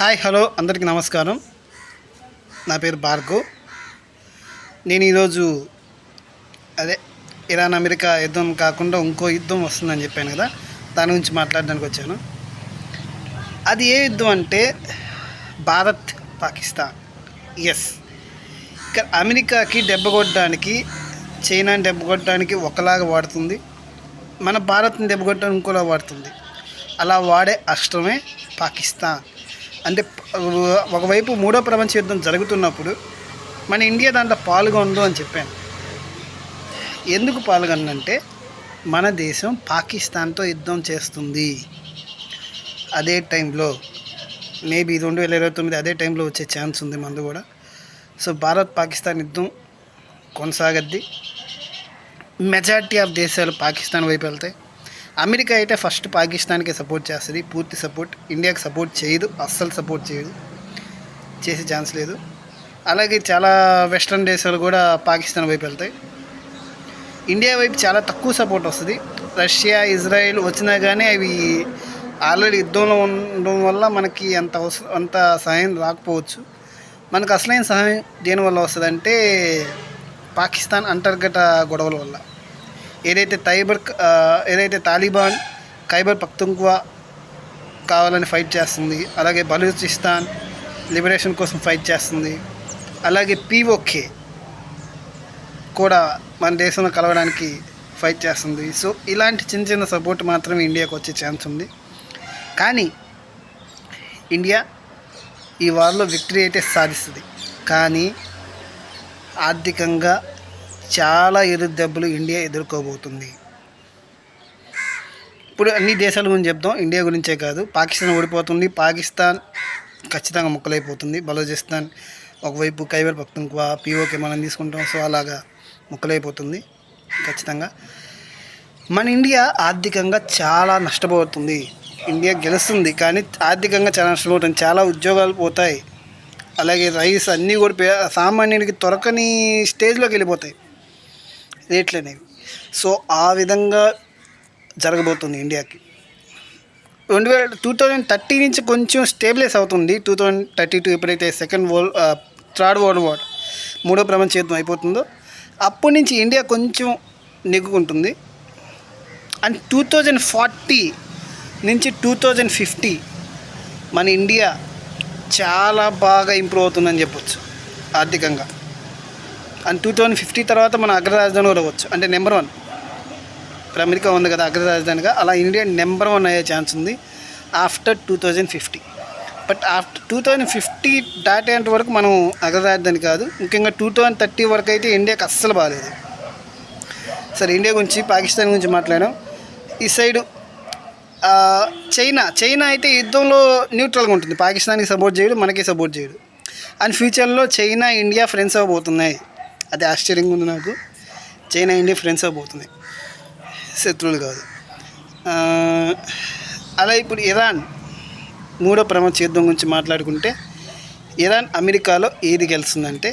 Hi hello అందరికీ నమస్కారం. నా పేరు భార్గవ్. నేను ఈరోజు ఇరాన్ అమెరికా యుద్ధం కాకుండా ఇంకో యుద్ధం వస్తుందని చెప్పాను కదా, దాని గురించి మాట్లాడడానికి వచ్చాను. అది ఏ యుద్ధం అంటే భారత్ పాకిస్తాన్. ఎస్, ఇక్కడ అమెరికాకి దెబ్బ కొట్టడానికి, చైనాని దెబ్బ కొట్టడానికి ఒకలాగా వాడుతుంది, మన భారత్ని దెబ్బ కొట్టడానికి ఇంకోలా వాడుతుంది. అలా వాడే అస్త్రమే పాకిస్తాన్. అంటే ఒకవైపు మూడో ప్రపంచ యుద్ధం జరుగుతున్నప్పుడు మన ఇండియా దాంట్లో పాల్గొందు అని చెప్పాను. ఎందుకు పాల్గొనంటే మన దేశం పాకిస్తాన్తో యుద్ధం చేస్తుంది. అదే టైంలో మేబీ 2029 అదే టైంలో వచ్చే ఛాన్స్ ఉంది మనది కూడా. సో భారత్ పాకిస్తాన్ యుద్ధం కొనసాగద్ది. మెజారిటీ ఆఫ్ దేశాలు పాకిస్తాన్ వైపు వెళ్తాయి. అమెరికా అయితే ఫస్ట్ పాకిస్తాన్కి సపోర్ట్ చేస్తుంది, పూర్తి సపోర్ట్. ఇండియాకి సపోర్ట్ చేయదు, అస్సలు సపోర్ట్ చేయదు, చేసే ఛాన్స్ లేదు. అలాగే చాలా వెస్ట్రన్ దేశాలు కూడా పాకిస్తాన్ వైపు వెళ్తాయి. ఇండియా వైపు చాలా తక్కువ సపోర్ట్ వస్తుంది. రష్యా, ఇజ్రాయెల్ వచ్చినా కానీ అవి ఆల్రెడీ యుద్ధంలో ఉండడం వల్ల మనకి అంత సహాయం రాకపోవచ్చు. మనకు అసలైన సహాయం దేనివల్ల వస్తుంది అంటే పాకిస్తాన్ అంతర్గత గొడవల వల్ల. ఏదైతే తాలిబాన్ ఖైబర్ పఖ్తుంఖ్వా కావాలని ఫైట్ చేస్తుంది, అలాగే బలూచిస్తాన్ లిబరేషన్ కోసం ఫైట్ చేస్తుంది, అలాగే POK కూడా మన దేశంలో కలవడానికి ఫైట్ చేస్తుంది. సో ఇలాంటి చిన్న చిన్న సపోర్ట్ మాత్రమే ఇండియాకు వచ్చే ఛాన్స్ ఉంది. కానీ ఇండియా ఈ వార్లో విక్టరీ అయితే సాధిస్తుంది. కానీ ఆర్థికంగా చాలా ఎదురుదెబ్బలు ఇండియా ఎదుర్కోబోతుంది. ఇప్పుడు అన్ని దేశాల గురించి చెప్దాం, ఇండియా గురించే కాదు. పాకిస్తాన్ ఓడిపోతుంది, పాకిస్తాన్ ఖచ్చితంగా ముక్కలైపోతుంది. బలూచిస్తాన్ ఒకవైపు ఖైబర్ పఖ్తుంఖ్వా, POK మనం తీసుకుంటాం. సో అలాగా ముక్కలైపోతుంది ఖచ్చితంగా. మన ఇండియా ఆర్థికంగా చాలా నష్టపోతుంది. ఇండియా గెలుస్తుంది కానీ ఆర్థికంగా చాలా నష్టపోతుంది. చాలా ఉద్యోగాలు పోతాయి, అలాగే రైస్ అన్నీ కూడా సామాన్యునికి దొరకని స్టేజ్లోకి వెళ్ళిపోతాయి రేట్లు అనేవి. సో ఆ విధంగా జరగబోతుంది ఇండియాకి. 2030 నుంచి కొంచెం స్టేబిలైజ్ అవుతుంది. 2032 ఎప్పుడైతే థర్డ్ వరల్డ్ వార్, మూడో ప్రపంచ యుద్ధం అయిపోతుందో అప్పటి నుంచి ఇండియా కొంచెం నెగ్గుకుంటుంది. అండ్ 2040 నుంచి 2050 మన ఇండియా చాలా బాగా ఇంప్రూవ్ అవుతుందని చెప్పొచ్చు ఆర్థికంగా. అండ్ 2050 తర్వాత మన అగ్రరాజధాని కూడా అవ్వచ్చు, అంటే నెంబర్ 1. ఇప్పుడు అమెరికా ఉంది కదా అగ్రరాజధానిగా, అలా ఇండియా నెంబర్ 1 అయ్యే ఛాన్స్ ఉంది ఆఫ్టర్ 2050. బట్ ఆఫ్టర్ 2050 దాటేంత వరకు మనం అగ్రరాజధాని కాదు. ముఖ్యంగా 2030 వరకు అయితే ఇండియాకి అస్సలు బాగాలేదు. సరే, ఇండియా గురించి, పాకిస్తాన్ గురించి మాట్లాడాం. ఈ సైడు చైనా అయితే యుద్ధంలో న్యూట్రల్గా ఉంటుంది. పాకిస్తాన్కి సపోర్ట్ చేయడు, మనకి సపోర్ట్ చేయడు. అండ్ ఫ్యూచర్లో చైనా ఇండియా ఫ్రెండ్స్ అవ్వబోతున్నాయి. అది ఆశ్చర్యంగా ఉంది నాకు. చైనా ఇండియా ఫ్రెండ్స్ అవ్వబోతున్నాయి, శత్రువులు కాదు. అలా ఇప్పుడు ఇరాన్ మూడో ప్రపంచ యుద్ధం గురించి మాట్లాడుకుంటే, ఇరాన్ అమెరికాలో ఏది గెలుస్తుందంటే